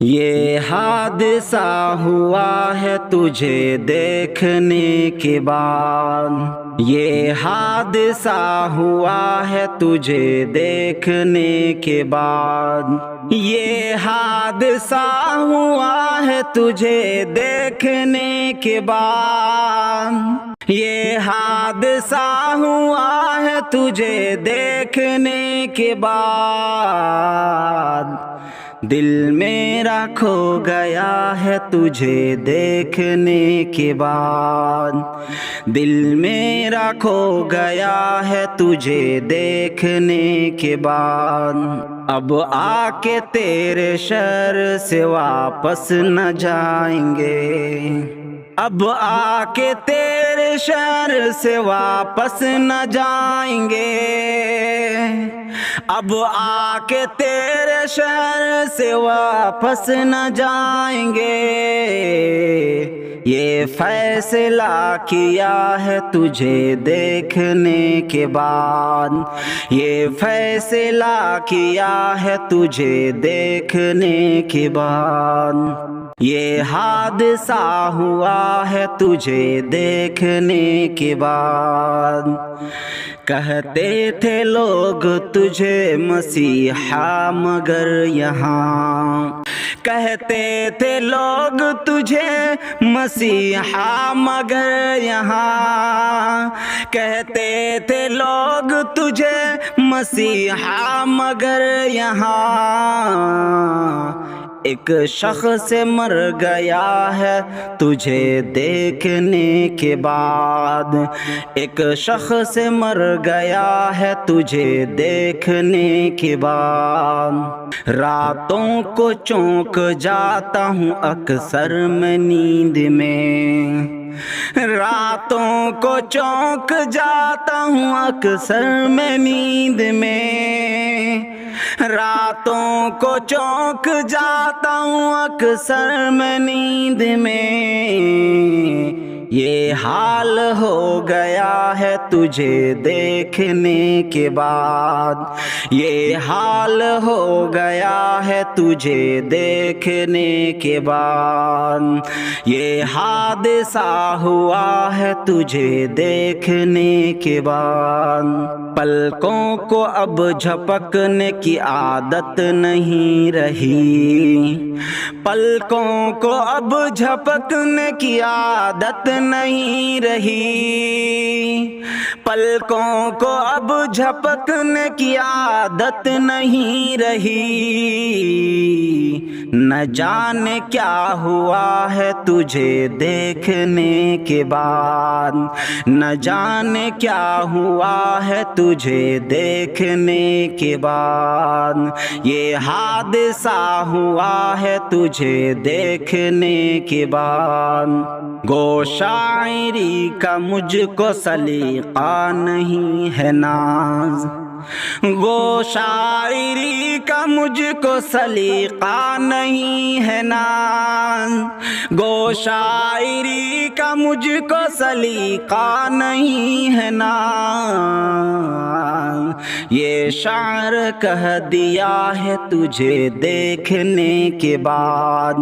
یہ حادثہ ہوا ہے تجھے دیکھنے کے بعد، یہ حادثہ ہوا ہے تجھے دیکھنے کے بعد، یہ حادثہ ہوا ہے تجھے دیکھنے کے بعد، یہ حادثہ ہوا ہے تجھے دیکھنے کے بعد، دل میرا کھو گیا ہے تجھے دیکھنے کے بعد، دل میرا کھو گیا ہے تجھے دیکھنے کے بعد، اب آ کے تیرے شہر سے واپس نہ جائیں گے، اب آ کے تیرے شہر سے واپس نہ جائیں گے، اب آ کے تیرے شہر سے واپس نہ جائیں گے، یہ فیصلہ کیا ہے تجھے دیکھنے کے بعد، یہ فیصلہ کیا ہے تجھے دیکھنے کے بعد، یہ حادثہ ہوا ہے تجھے دیکھنے کے بعد، کہتے تھے لوگ تجھے مسیحا مگر یہاں، کہتے تھے لوگ تجھے مسیحا مگر یہاں، کہتے تھے لوگ تجھے مسیحا مگر یہاں، ایک شخص مر گیا ہے تجھے دیکھنے کے بعد، ایک شخص مر گیا ہے تجھے دیکھنے کے بعد، راتوں کو چونک جاتا ہوں اکثر میں نیند میں، راتوں کو چونک جاتا ہوں اکثر میں نیند میں، راتوں کو چونک جاتا ہوں اکثر میں نیند میں، یہ حال ہو گیا ہے تجھے دیکھنے کے بعد، یہ حال ہو گیا ہے تجھے دیکھنے کے بعد، یہ حادثہ ہوا ہے تجھے دیکھنے کے بعد، پلکوں کو اب جھپکنے کی عادت نہیں رہی، پلکوں کو اب جھپکنے کی عادت نہیں رہی، پلکوں کو اب جھپکنے کی عادت نہیں رہی، نہ جانے کیا ہوا ہے تجھے دیکھنے کے بعد، نہ جانے کیا ہوا ہے تجھے دیکھنے کے بعد، یہ حادثہ ہوا ہے تجھے دیکھنے کے بعد، گو شاعری کا مجھ کو سلیقہ نہیں ہے ناز، گو شاعری کا مجھ کو سلیقہ نہیں ہے ناز، گو شاعری کا مجھ کو سلیقہ نہیں ہے ناز، یہ شعر کہہ دیا ہے تجھے دیکھنے کے بعد،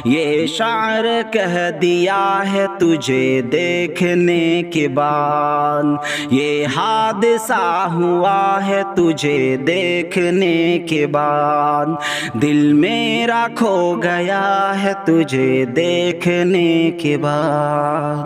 یہ شعر کہہ دیا ہے تجھے دیکھنے کے بعد، یہ حادثہ ہوا ہے تجھے دیکھنے کے بعد، دل میرا کھو گیا ہے تجھے دیکھنے کے بعد۔